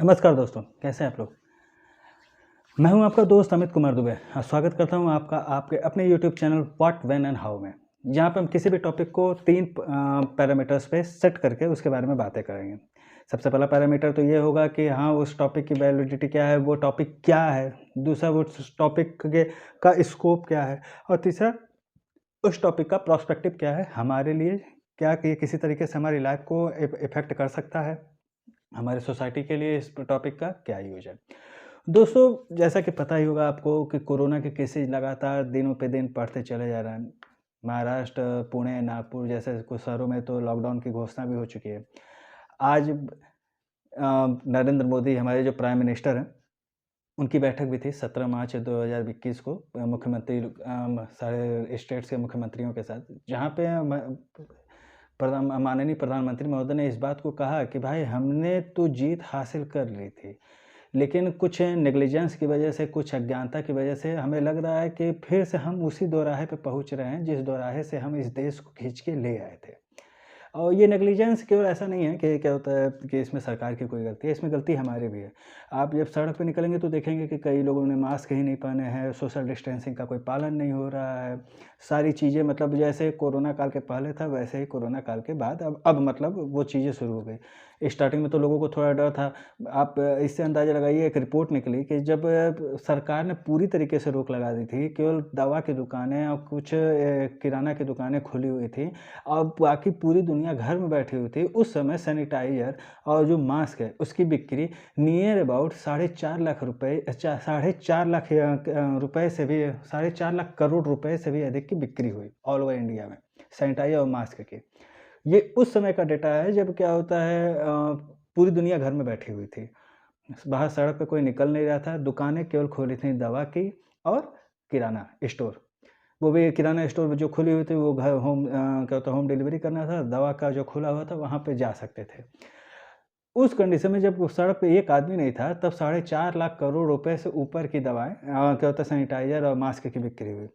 नमस्कार दोस्तों, कैसे हैं आप लोग? मैं हूं आपका दोस्त अमित कुमार दुबे। स्वागत करता हूं आपका आपके अपने YouTube channel what, when and how में, जहां पे हम किसी भी टॉपिक को 3 पैरामीटर्स पे सेट करके उसके बारे में बातें करेंगे। सबसे पहला पैरामीटर तो ये होगा कि हाँ, उस टॉपिक की वैलिडिटी क्या है, वो टॉपिक क्या है। दूसरा, वो उस टॉपिक के का स्कोप क्या है और तीसरा, उस टॉपिक का प्रोस्पेक्टिव क्या है हमारे लिए, क्या कि किसी तरीके से हमारी लाइफ को इफ़ेक्ट कर सकता है। हमारी सोसाइटी के लिए इस टॉपिक का क्या यूज़ है। दोस्तों, जैसा कि पता ही होगा आपको कि कोरोना के केसेज़ लगातार दिनों पे दिन बढ़ते चले जा रहे हैं। महाराष्ट्र, पुणे, नागपुर जैसे कुछ शहरों में तो लॉकडाउन की घोषणा भी हो चुकी है। आज नरेंद्र मोदी हमारे जो प्राइम मिनिस्टर हैं, उनकी बैठक भी थी 17 मार्च 2021 को मुख्यमंत्री सारे स्टेट्स के मुख्यमंत्रियों के साथ, जहाँ पे माननीय प्रधानमंत्री महोदय ने इस बात को कहा कि भाई हमने तो जीत हासिल कर ली थी, लेकिन कुछ नेग्लिजेंस की वजह से, कुछ अज्ञानता की वजह से हमें लग रहा है कि फिर से हम उसी दोराहे पे पहुँच रहे हैं, जिस दोराहे से हम इस देश को खींच के ले आए थे। और ये नेग्लिजेंस केवल ऐसा नहीं है कि क्या होता है कि इसमें सरकार की कोई गलती है, इसमें गलती हमारी भी है। आप जब सड़क पे निकलेंगे तो देखेंगे कि कई लोगों ने मास्क ही नहीं पहने हैं, सोशल डिस्टेंसिंग का कोई पालन नहीं हो रहा है। सारी चीज़ें मतलब जैसे कोरोना काल के पहले था, वैसे ही कोरोना काल के बाद अब मतलब वो चीज़ें शुरू हो गई। स्टार्टिंग में तो लोगों को थोड़ा डर था। आप इससे अंदाज़ा लगाइए, एक रिपोर्ट निकली कि जब सरकार ने पूरी तरीके से रोक लगा दी थी, केवल दवा की दुकानें और कुछ किराना की दुकानें खुली हुई थी और बाकी पूरी दुनिया घर में बैठी हुई थी। उस समय सैनिटाइज़र और जो मास्क है, उसकी बिक्री नियर अबाउट साढ़े 4 लाख रुपए साढ़े 4 लाख रुपए से भी साढ़े 4 लाख करोड़ रुपए से भी अधिक की बिक्री हुई ऑल ओवर इंडिया में, सैनिटाइज़र और मास्क की। ये उस समय का डेटा है जब क्या होता है पूरी दुनिया घर में बैठी हुई थी। बाहर सड़क पे कोई निकल नहीं रहा था, दुकानें केवल खुली थी दवा की और किराना स्टोर। वो भी किराना स्टोर जो खुली हुई थी, वो घर क्या होता है होम डिलीवरी करना था, दवा का जो खुला हुआ था वहाँ पे जा सकते थे। उस कंडीशन में जब उस सड़क पे एक आदमी नहीं था, तब साढ़े 4 लाख करोड़ रुपए से ऊपर की दवाएँ क्या होता है सैनिटाइज़र और मास्क की बिक्री हुई।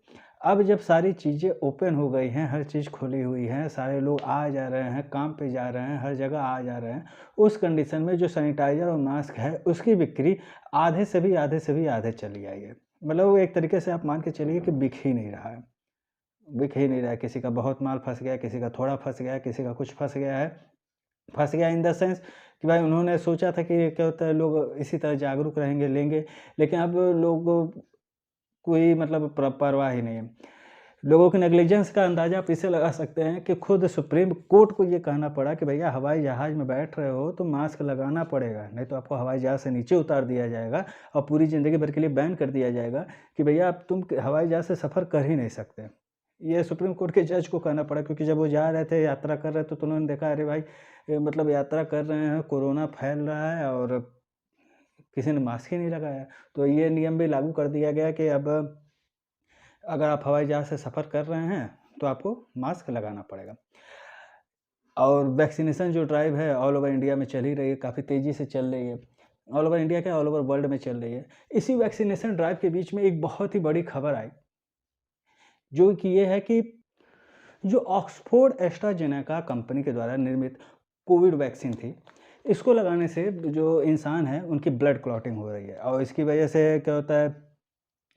अब जब सारी चीज़ें ओपन हो गई हैं, हर चीज़ खुली हुई है, सारे लोग आ जा रहे हैं, काम पे जा रहे हैं, हर जगह आ जा रहे हैं, उस कंडीशन में जो सैनिटाइज़र और मास्क है, उसकी बिक्री आधे चली आई है। मतलब वो एक तरीके से आप मान के चलिए कि बिक ही नहीं रहा है, किसी का बहुत माल फँस गया, किसी का थोड़ा फँस गया, किसी का कुछ फँस गया है। फँस गया इन द सेंस कि भाई उन्होंने सोचा था कि क्या होता है लोग इसी तरह जागरूक रहेंगे, लेंगे, लेकिन अब लोगों कोई मतलब परवाह ही नहीं है। लोगों की नेग्लिजेंस का अंदाज़ा आप इससे लगा सकते हैं कि खुद सुप्रीम कोर्ट को ये कहना पड़ा कि भैया हवाई जहाज़ में बैठ रहे हो तो मास्क लगाना पड़ेगा, नहीं तो आपको हवाई जहाज़ से नीचे उतार दिया जाएगा और पूरी ज़िंदगी भर के लिए बैन कर दिया जाएगा कि भैया अब तुम हवाई जहाज़ से सफ़र कर ही नहीं सकते। ये सुप्रीम कोर्ट के जज को कहना पड़ा, क्योंकि जब वो जा रहे थे, यात्रा कर रहे थे, तो उन्होंने देखा अरे भाई मतलब यात्रा कर रहे हैं, कोरोना फैल रहा है और किसी ने मास्क ही नहीं लगाया। तो ये नियम भी लागू कर दिया गया कि अब अगर आप हवाई जहाज़ से सफ़र कर रहे हैं, तो आपको मास्क लगाना पड़ेगा। और वैक्सीनेशन जो ड्राइव है ऑल ओवर इंडिया में चल ही रही है, काफ़ी तेज़ी से चल रही है। ऑल ओवर इंडिया क्या, ऑल ओवर वर्ल्ड में चल रही है। इसी वैक्सीनेशन ड्राइव के बीच में एक बहुत ही बड़ी खबर आई, जो कि ये है कि जो ऑक्सफोर्ड एस्ट्राजेनेका कंपनी के द्वारा निर्मित कोविड वैक्सीन थी, इसको लगाने से जो इंसान है, उनकी ब्लड क्लॉटिंग हो रही है और इसकी वजह से क्या होता है,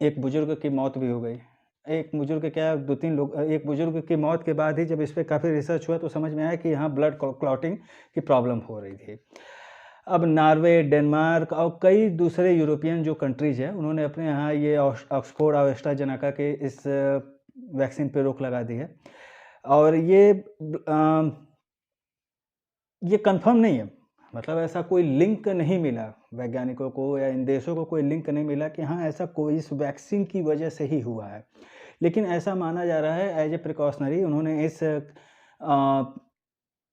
एक बुजुर्ग की मौत भी हो गई। एक बुजुर्ग क्या 2-3 लोग एक बुजुर्ग की मौत के बाद ही जब इस पे काफ़ी रिसर्च हुआ तो समझ में आया कि यहाँ ब्लड क्लॉटिंग की प्रॉब्लम हो रही थी। अब नॉर्वे, डेनमार्क और कई दूसरे यूरोपियन जो कंट्रीज़ हैं, उन्होंने अपने यहाँ ये ऑक्सफोर्ड और एस्ट्राजेनेका के इस वैक्सीन पे रोक लगा दी है और ये कन्फर्म नहीं है। मतलब ऐसा कोई लिंक नहीं मिला वैज्ञानिकों को या इन देशों को, कोई लिंक नहीं मिला कि हाँ, ऐसा कोई इस वैक्सीन की वजह से ही हुआ है। लेकिन ऐसा माना जा रहा है एज़ ए प्रिकॉशनरी उन्होंने इस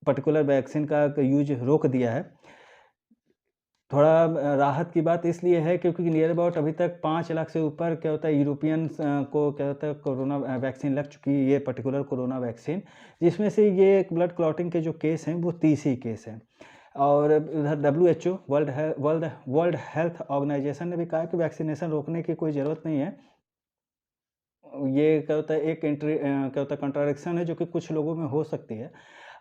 पर्टिकुलर वैक्सीन का यूज़ रोक दिया है। थोड़ा राहत की बात इसलिए है क्योंकि नियर अबाउट अभी तक 5 लाख से ऊपर क्या होता है यूरोपियंस को क्या होता है कोरोना वैक्सीन लग चुकी है, ये पर्टिकुलर कोरोना वैक्सीन, जिसमें से ये एक ब्लड क्लॉटिंग के जो केस हैं वो 30 ही केस हैं। और इधर डब्ल्यूएचओ वर्ल्ड हेल्थ ऑर्गेनाइजेशन ने भी कहा कि वैक्सीनेशन रोकने की कोई ज़रूरत नहीं है। ये क्या होता है क्या होता है कंट्राडिक्शन है जो कि कुछ लोगों में हो सकती है।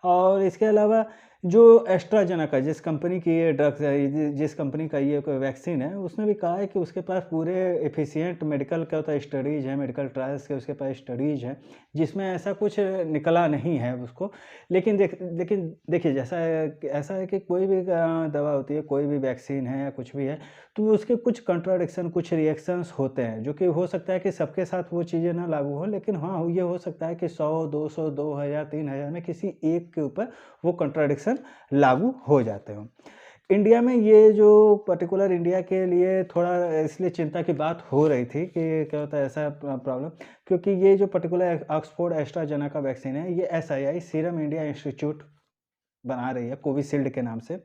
और इसके अलावा जो एस्ट्राजेनेका जिस कंपनी की ये ड्रग्स है, जिस कंपनी का ये कोई वैक्सीन है, उसने भी कहा है कि उसके पास पूरे एफिशिएंट मेडिकल क्या होता है स्टडीज़ है, मेडिकल ट्रायल्स के उसके पास स्टडीज़ हैं, जिसमें ऐसा कुछ निकला नहीं है उसको। लेकिन देखिए जैसा है कि ऐसा है कि कोई भी दवा होती है, कोई भी वैक्सीन है या कुछ भी है, तो उसके कुछ कंट्राडिक्शन, कुछ रिएक्शंस होते हैं, जो कि हो सकता है कि सबके साथ वो चीज़ें ना लागू हो, लेकिन हाँ, ये हो सकता है कि 100, 200, 2000, 3000 में किसी एक के ऊपर वो कंट्राडिक्शन लागू हो जाते हो। इंडिया में ये जो पर्टिकुलर इंडिया के लिए थोड़ा इसलिए चिंता की बात हो रही थी कि क्या होता है ऐसा प्रॉब्लम, क्योंकि ये जो पर्टिकुलर ऑक्सफोर्ड एस्ट्राजेनेका वैक्सीन है, ये एसआईआई सीरम इंडिया इंस्टीट्यूट बना रही है कोविशील्ड के नाम से।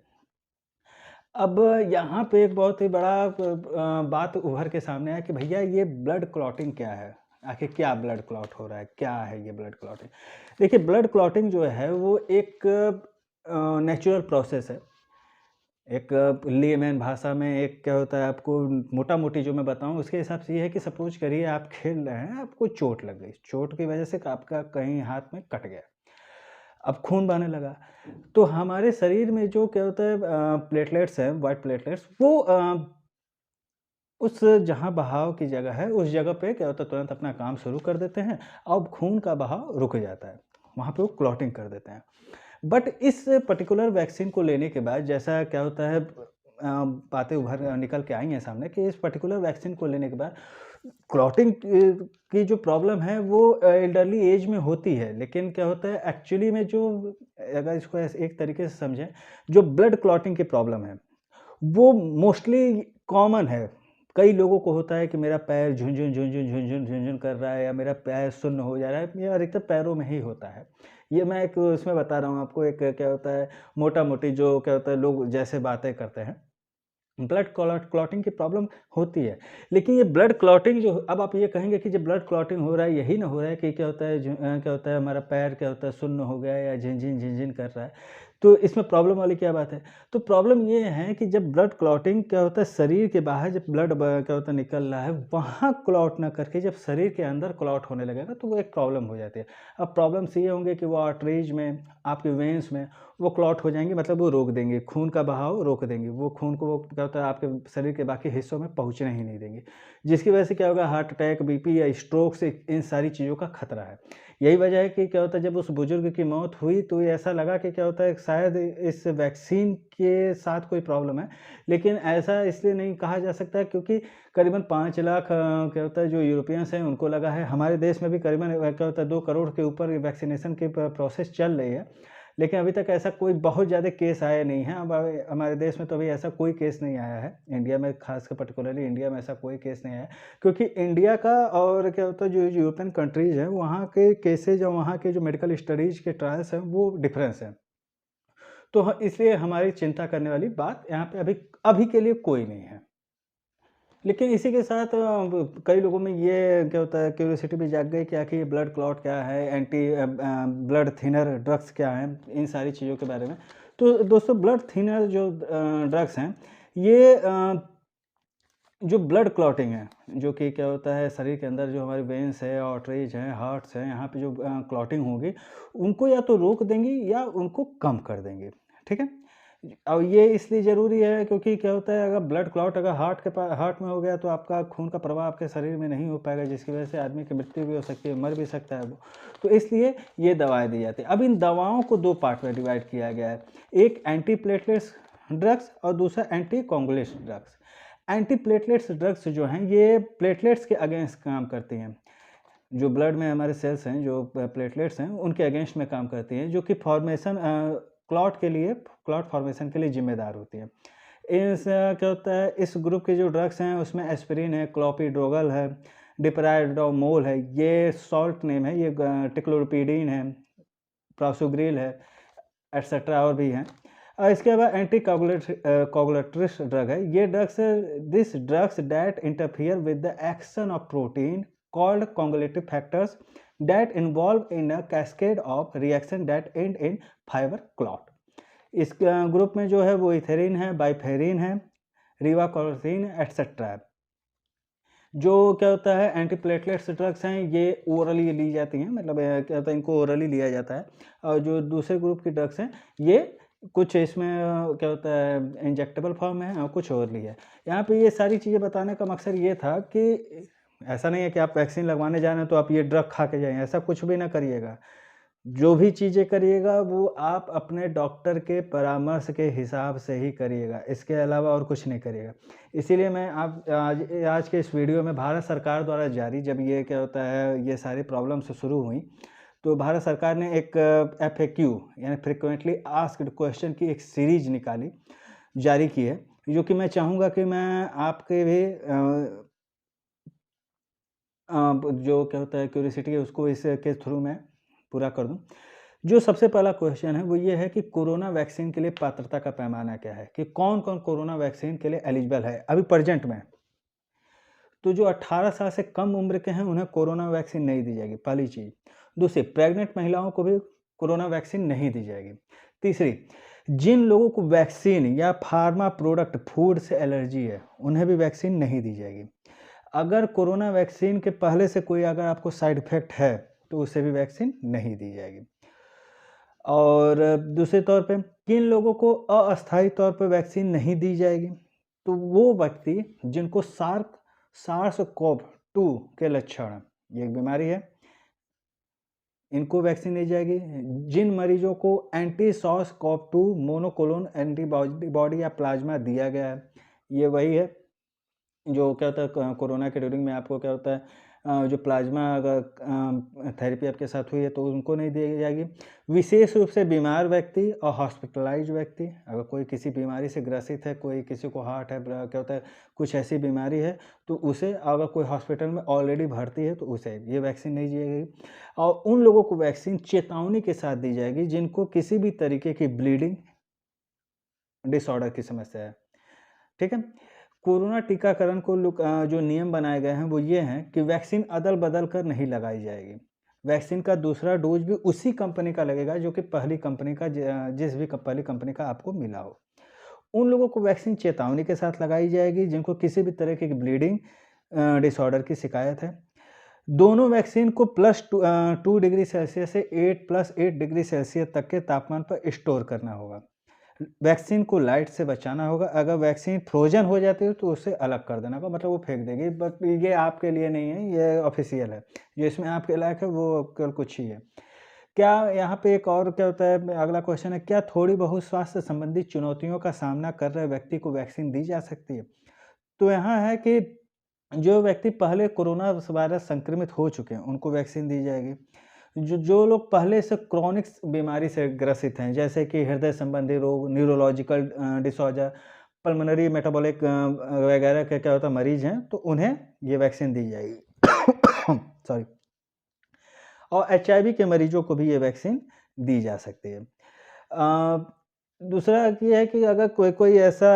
अब यहाँ पे एक बहुत ही बड़ा बात उभर के सामने है कि भैया ये ब्लड क्लॉटिंग क्या है? आखिर क्या ब्लड क्लॉट हो रहा है? क्या है ये ब्लड क्लॉटिंग? देखिए ब्लड क्लॉटिंग जो है वो एक नेचुरल प्रोसेस है। एक लेमैन भाषा में एक क्या होता है, आपको मोटा-मोटी जो मैं बताऊँ उसके हिसाब से ये है कि सपोज़ करिए आप खेल रहे हैं, आपको चोट लग गई। चोट की वजह से आपका कहीं हाथ में कट गया। अब खून बहने लगा। तो हमारे शरीर में जो क्या होता है प्लेटलेट्स हैं, व्हाइट प्लेटलेट्स, वो उस जहाँ बहाव की जगह है, उस जगह पे क्या होता है तुरंत अपना काम शुरू कर देते हैं। अब खून का बहाव रुक जाता है। वहाँ पे वो क्लॉटिंग कर देते हैं। बट इस पर्टिकुलर वैक्सीन को लेने के बाद जैसा क्या होता है बातें निकल के आई हैं सामने कि इस पर्टिकुलर वैक्सीन को लेने के बाद क्लॉटिंग की जो प्रॉब्लम है वो एल्डरली एज में होती है, लेकिन क्या होता है एक्चुअली में जो, अगर इसको ऐसे एक तरीके से समझें, जो ब्लड क्लॉटिंग की प्रॉब्लम है वो मोस्टली कॉमन है। कई लोगों को होता है कि मेरा पैर झुनझुन झुनझुन झुनझुन झुनझुन कर रहा है या मेरा पैर सुन्न हो जा रहा है, ये अधिकतर पैरों में ही होता है। ये मैं एक उसमें बता रहा हूँ आपको, एक क्या होता है मोटा-मोटी जो क्या होता है लोग जैसे बातें करते हैं। ब्लड क्लॉटिंग की प्रॉब्लम होती है। लेकिन ये ब्लड क्लॉटिंग जो, अब आप ये कहेंगे कि जब ब्लड क्लॉटिंग हो रहा है, यही ना हो रहा है कि क्या होता है क्या होता है हमारा पैर क्या होता है सुन्न हो गया है या झिन-झिन कर रहा है। तो इसमें प्रॉब्लम वाली क्या बात है? तो प्रॉब्लम ये है कि जब ब्लड क्लॉटिंग क्या होता है शरीर के बाहर जब ब्लड क्या होता है निकल रहा है, वहाँ क्लॉट ना करके जब शरीर के अंदर क्लॉट होने लगेगा तो वो एक प्रॉब्लम हो जाती है। अब प्रॉब्लम्स ये होंगे कि वो आर्टरीज में, आपके वेन्स में वो क्लॉट हो जाएँगे, मतलब वो रोक देंगे, खून का बहाव रोक देंगे। वो खून को वो क्या होता है आपके शरीर के बाकी हिस्सों में पहुँचने ही नहीं देंगे। जिसकी वजह से क्या होगा, हार्ट अटैक, बीपी या स्ट्रोक से इन सारी चीज़ों का खतरा है। यही वजह है कि क्या होता है जब उस बुजुर्ग की मौत हुई तो ये ऐसा लगा कि क्या होता है शायद इस वैक्सीन के साथ कोई प्रॉब्लम है। लेकिन ऐसा इसलिए नहीं कहा जा सकता क्योंकि करीबन 5 लाख क्या होता है जो यूरोपियंस हैं उनको लगा है। हमारे देश में भी करीबन क्या होता है 2 करोड़ के ऊपर वैक्सीनेशन की प्रोसेस चल रही है। लेकिन अभी तक ऐसा कोई बहुत ज़्यादा केस आया नहीं है। अब हमारे देश में तो अभी ऐसा कोई केस नहीं आया है। इंडिया में ख़ासकर पर्टिकुलरली इंडिया में ऐसा कोई केस नहीं आया है। क्योंकि इंडिया का और क्या होता है जो यूरोपियन कंट्रीज़ हैं वहाँ के केसेज़ और वहाँ के जो मेडिकल स्टडीज़ के ट्रायल्स हैं वो डिफरेंस हैं। तो इसलिए हमारी चिंता करने वाली बात यहाँ पे अभी अभी के लिए कोई नहीं है। लेकिन इसी के साथ कई लोगों में ये क्या होता है क्यूरियोसिटी भी जाग गई कि आखिर ये ब्लड क्लॉट क्या है, ब्लड थिनर ड्रग्स क्या हैं, इन सारी चीज़ों के बारे में। तो दोस्तों ब्लड थिनर जो ड्रग्स हैं ये जो ब्लड क्लॉटिंग है, जो कि क्या होता है शरीर के अंदर जो हमारे वेन्स है, आर्टरीज हैं, हार्ट्स हैं, यहाँ पे जो क्लॉटिंग होगी उनको या तो रोक देंगी या उनको कम कर देंगी, ठीक है? और ये इसलिए ज़रूरी है क्योंकि क्या होता है अगर ब्लड क्लॉट अगर हार्ट में हो गया तो आपका खून का प्रवाह आपके शरीर में नहीं हो पाएगा, जिसकी वजह से आदमी की मृत्यु भी हो सकती है, मर भी सकता है वो। तो इसलिए ये दवाएँ दी जाती हैं। अब इन दवाओं को 2 पार्ट में डिवाइड किया गया है, एक एंटी प्लेटलेट्स ड्रग्स और दूसरा anti coagulants drugs. Anti platelets drugs जो हैं ये प्लेटलेट्स के अगेंस्ट काम करती हैं। जो ब्लड में हमारे सेल्स हैं, जो प्लेटलेट्स हैं, उनके अगेंस्ट में काम करती हैं, जो कि क्लॉट फॉर्मेशन के लिए ज़िम्मेदार होती हैं। क्या होता है इस ग्रुप के जो ड्रग्स हैं उसमें एस्पिरिन है, क्लोपिडोग्राल है, डिपराइडोमोल है, ये शॉर्ट नेम है, ये टिक्लोपिडिन है, प्रासुग्रिल है, एटसेट्रा और भी हैं। इसके अलावा एंटी कोगुलेटरी ड्रग है। ये drugs that interfere with the action of protein called coagulative factors that involve in a cascade of reaction that and in fibre clot. इस ग्रुप में जो है वो इथेरिन है, बाइफेरिन है, रिवाकोर्सिन एटसेट्रा है। जो क्या होता है एंटीप्लेटलेट्स ड्रग्स हैं ये ओरली ली जाती हैं, मतलब क्या होता है इनको ओरली लिया जाता है। और जो दूसरे ग्रुप की ड्रग्स हैं ये कुछ इसमें क्या होता है इंजेक्टेबल फॉर्म है और कुछ और भी है। यहाँ पे ये सारी चीज़ें बताने का मकसद ये था कि ऐसा नहीं है कि आप वैक्सीन लगवाने जा रहे हैं तो आप ये ड्रग खा के जाएँ, ऐसा कुछ भी ना करिएगा। जो भी चीज़ें करिएगा वो आप अपने डॉक्टर के परामर्श के हिसाब से ही करिएगा, इसके अलावा और कुछ नहीं करिएगा। इसीलिए मैं आप आज के इस वीडियो में भारत सरकार द्वारा जारी जब ये क्या होता है ये सारी प्रॉब्लम्स शुरू हुई, तो भारत सरकार ने एक एफएक्यू यानी फ्रीक्वेंटली आस्क्ड क्वेश्चन की एक सीरीज निकाली, जारी की है, जो कि मैं चाहूँगा कि मैं आपके भी जो क्या होता है क्यूरियोसिटी है उसको इसके थ्रू मैं पूरा कर दूँ। जो सबसे पहला क्वेश्चन है वो ये है कि कोरोना वैक्सीन के लिए पात्रता का पैमाना क्या है? कि कौन-कौन कोरोना वैक्सीन के लिए एलिजिबल है अभी प्रेज़ेंट में? तो जो 18 साल से कम उम्र के हैं उन्हें कोरोना वैक्सीन नहीं दी जाएगी, पहली चीज़। दूसरी, प्रेग्नेंट महिलाओं को भी कोरोना वैक्सीन नहीं दी जाएगी। तीसरी, जिन लोगों को वैक्सीन या फार्मा प्रोडक्ट फूड से एलर्जी है, उन्हें भी वैक्सीन नहीं दी जाएगी। अगर कोरोना वैक्सीन के पहले से कोई अगर आपको साइड इफ़ेक्ट है, तो उसे भी वैक्सीन नहीं दी जाएगी। और दूसरे तौर पे किन लोगों को अस्थायी तौर पे वैक्सीन नहीं दी जाएगी? तो वो व्यक्ति जिनको सार्स-कोव-2 के लक्षण, ये एक बीमारी है, इनको वैक्सीन दी जाएगी। जिन मरीजों को एंटी-सार्स-कोव-2 मोनोक्लोनल एंटीबॉडी या प्लाज़्मा दिया गया है, ये वही है जो क्या होता है कोरोना के ड्यूरिंग में आपको क्या होता है जो प्लाज़्मा अगर थेरेपी आपके साथ हुई है तो उनको नहीं दी जाएगी। विशेष रूप से बीमार व्यक्ति और हॉस्पिटलाइज़्ड व्यक्ति, अगर कोई किसी बीमारी से ग्रसित है, कोई किसी को हार्ट है, क्या होता है कुछ ऐसी बीमारी है, तो उसे अगर कोई हॉस्पिटल में ऑलरेडी भर्ती है तो उसे ये वैक्सीन नहीं दी जाएगी। और उन लोगों को वैक्सीन चेतावनी के साथ दी जाएगी जिनको किसी भी तरीके की ब्लीडिंग डिसऑर्डर की समस्या है। ठीक है? कोरोना टीकाकरण को जो नियम बनाए गए हैं वो ये हैं कि वैक्सीन अदल-बदल कर नहीं लगाई जाएगी। वैक्सीन का दूसरा डोज़ भी उसी कंपनी का लगेगा जो कि पहली कंपनी का जिस भी पहली कंपनी का आपको मिला हो। उन लोगों को वैक्सीन चेतावनी के साथ लगाई जाएगी जिनको किसी भी तरह की ब्लीडिंग डिसऑर्डर की शिकायत है। दोनों वैक्सीन को +2 डिग्री सेल्सियस से 8+8 डिग्री सेल्सियस तक के तापमान पर स्टोर करना होगा। वैक्सीन को लाइट से बचाना होगा, अगर वैक्सीन फ्रोज़न हो जाती है तो उसे अलग कर देना होगा, मतलब वो फेंक देगी, बट ये आपके लिए नहीं है, ये ऑफ़िशियल है। जो इसमें आपके लायक है वो केवल कुछ ही है। क्या यहाँ पे एक और क्या होता है अगला क्वेश्चन है, क्या थोड़ी बहुत स्वास्थ्य संबंधी चुनौतियों का सामना कर रहे व्यक्ति को वैक्सीन दी जा सकती है? तो यहाँ है कि जो व्यक्ति पहले कोरोना वायरस संक्रमित हो चुके हैं, उनको वैक्सीन दी जाएगी। जो जो लोग पहले से क्रोनिक बीमारी से ग्रसित हैं, जैसे कि हृदय संबंधी रोग, न्यूरोलॉजिकल डिसऑर्डर, पल्मोनरी मेटाबॉलिक वगैरह के क्या होता है मरीज़ हैं, तो उन्हें ये वैक्सीन दी जाएगी। सॉरी। और एचआईवी के मरीजों को भी ये वैक्सीन दी जा सकती है। दूसरा ये है कि अगर कोई ऐसा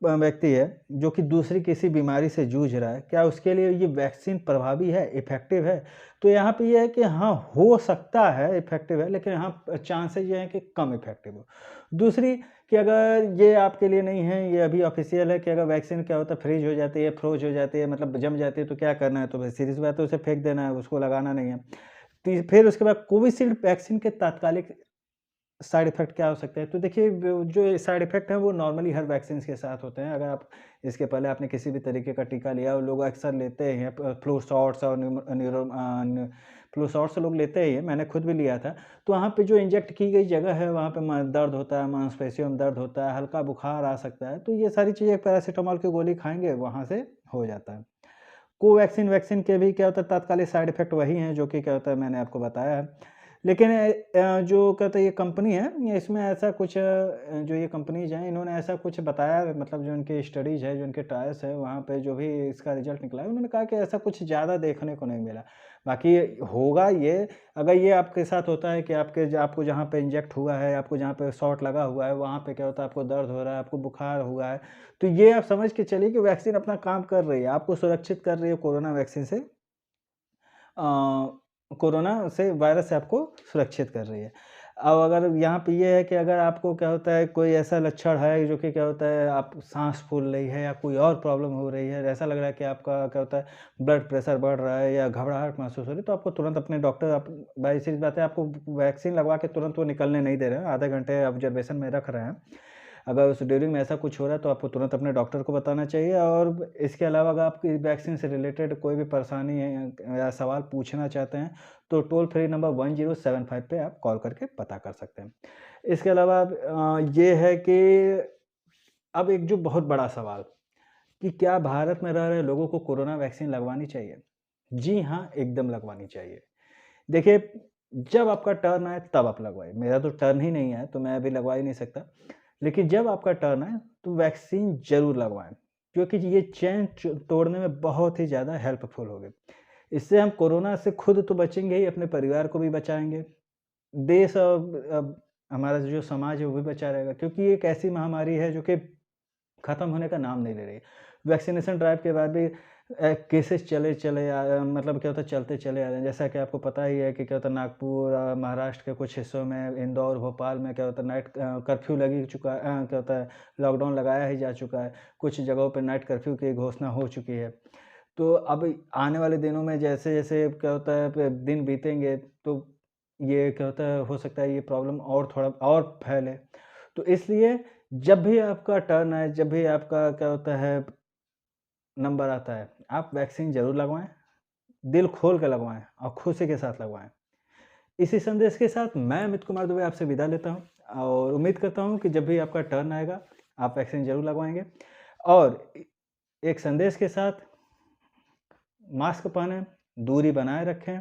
व्यक्ति है जो कि दूसरी किसी बीमारी से जूझ रहा है, क्या उसके लिए ये वैक्सीन प्रभावी है, इफ़ेक्टिव है? तो यहाँ पे ये है कि हाँ, हो सकता है इफ़ेक्टिव है, लेकिन हाँ, चांसेस ये हैं कि कम इफ़ेक्टिव हो। दूसरी कि अगर ये आपके लिए नहीं है, ये अभी ऑफ़िशियल है कि अगर वैक्सीन क्या होता है फ्रीज़ हो जाती है, फ्रोज़ हो जाती है, मतलब जम जाती है तो क्या करना है? तो बस सीधी सी बात है उसे फेंक देना है, उसको लगाना नहीं है। फिर उसके बाद कोविशील्ड वैक्सीन के तात्कालिक साइड इफ़ेक्ट क्या हो सकते हैं? तो देखिए जो साइड इफ़ेक्ट हैं वो नॉर्मली हर वैक्सीन्स के साथ होते हैं। अगर आप इसके पहले आपने किसी भी तरीके का टीका लिया और लोग अक्सर लेते ही हैं फ्लू शॉट्स और फ्लू शॉट्स लोग लेते ही हैं, मैंने खुद भी लिया था। तो वहाँ पे जो इंजेक्ट की गई जगह है वहाँ पे दर्द होता है, मांसपेशियों में दर्द होता है, हल्का बुखार आ सकता है। तो ये सारी चीज़ें पैरासिटामॉल की गोली खाएँगे वहाँ से हो जाता है। कोवैक्सीन वैक्सीन के भी क्या होता है तात्कालिक साइड इफ़ेक्ट वही हैं जो कि क्या होता है मैंने आपको बताया है। लेकिन जो कहते हैं ये कंपनी है, ये इसमें ऐसा कुछ जो ये कंपनीज़ हैं इन्होंने ऐसा कुछ बताया मतलब जो इनकी स्टडीज़ है, जो इनके ट्रायल्स है वहाँ पे जो भी इसका रिज़ल्ट निकला है, उन्होंने कहा कि ऐसा कुछ ज़्यादा देखने को नहीं मिला। बाकी होगा ये अगर ये आपके साथ होता है कि आपको जहाँ पे इंजेक्ट हुआ है, आपको जहाँ पे शॉट लगा हुआ है, वहाँ पे क्या होता है आपको दर्द हो रहा है, आपको बुखार हुआ है, तो ये आप समझ के चलिए कि वैक्सीन अपना काम कर रही है, आपको सुरक्षित कर रही है कोरोना वैक्सीन से कोरोना से वायरस से आपको सुरक्षित कर रही है। अब अगर यहाँ पे ये है कि अगर आपको क्या होता है कोई ऐसा लक्षण है जो कि क्या होता है आप साँस फूल रही है या कोई और प्रॉब्लम हो रही है, ऐसा लग रहा है कि आपका क्या होता है ब्लड प्रेशर बढ़ रहा है या घबराहट महसूस हो रही है, तो आपको तुरंत अपने डॉक्टर आप भाई सीधी बात है आपको वैक्सीन लगवा के तुरंत वो निकलने नहीं दे रहे हैं, आधे घंटे ऑब्जर्वेशन में रख रहे हैं। अगर उस ड्यूरिंग में ऐसा कुछ हो रहा है तो आपको तुरंत अपने डॉक्टर को बताना चाहिए और इसके अलावा अगर आपकी वैक्सीन से रिलेटेड कोई भी परेशानी है या सवाल पूछना चाहते हैं तो टोल फ्री नंबर 1075 पे आप कॉल करके पता कर सकते हैं। इसके अलावा ये है कि अब एक जो बहुत बड़ा सवाल कि क्या भारत में रह रहे लोगों को कोरोना वैक्सीन लगवानी चाहिए? जी हाँ, एकदम लगवानी चाहिए। देखिए, जब आपका टर्न आए तब आप लगवाइए। मेरा तो टर्न ही नहीं आया तो मैं अभी लगवा ही नहीं सकता। लेकिन जब आपका टर्न आए तो वैक्सीन ज़रूर लगवाएँ, क्योंकि ये चेन तोड़ने में बहुत ही ज़्यादा हेल्पफुल होगी। इससे हम कोरोना से खुद तो बचेंगे ही, अपने परिवार को भी बचाएँगे। देश हमारा जो समाज है वो भी बचा रहेगा, क्योंकि ये एक ऐसी महामारी है जो कि खत्म होने का नाम नहीं ले रही है। वैक्सीनेशन ड्राइव के बाद भी केसेस मतलब क्या होता है चलते चले आ रहे हैं। जैसा कि आपको पता ही है कि क्या होता है नागपुर महाराष्ट्र के कुछ हिस्सों में, इंदौर, भोपाल में क्या होता है नाइट कर्फ्यू लग चुका है, क्या होता है लॉकडाउन लगाया ही जा चुका है। कुछ जगहों पे नाइट कर्फ्यू की घोषणा हो चुकी है। तो अब आने वाले दिनों में जैसे-जैसे क्या होता है दिन बीतेंगे तो ये क्या होता है हो सकता है ये प्रॉब्लम और थोड़ा और फैले। तो इसलिए जब भी आपका टर्न आए, जब भी आपका क्या होता है नंबर आता है, आप वैक्सीन ज़रूर लगवाएँ, दिल खोल के लगवाएँ और खुशी के साथ लगवाएँ। इसी संदेश के साथ मैं अमित कुमार दुबे आपसे विदा लेता हूँ और उम्मीद करता हूँ कि जब भी आपका टर्न आएगा, आप वैक्सीन ज़रूर लगवाएँगे और एक संदेश के साथ मास्क पहनें, दूरी बनाए रखें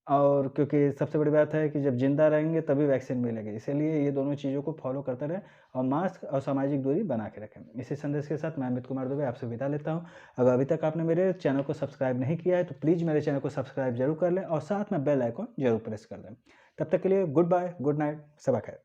और क्योंकि सबसे बड़ी बात है कि जब ज़िंदा रहेंगे तभी वैक्सीन मिलेगी। इसीलिए ये दोनों चीज़ों को फ़ॉलो करते रहें और मास्क और सामाजिक दूरी बना के रखें। इसी संदेश के साथ मैं अमित कुमार दुबे आपसे विदा लेता हूँ। अगर अभी तक आपने मेरे चैनल को सब्सक्राइब नहीं किया है तो प्लीज़ मेरे चैनल को सब्सक्राइब ज़रूर कर लें और साथ में बेल आइकन ज़रूर प्रेस कर दें। तब तक के लिए गुड बाय, गुड नाइट, शब ख़ैर।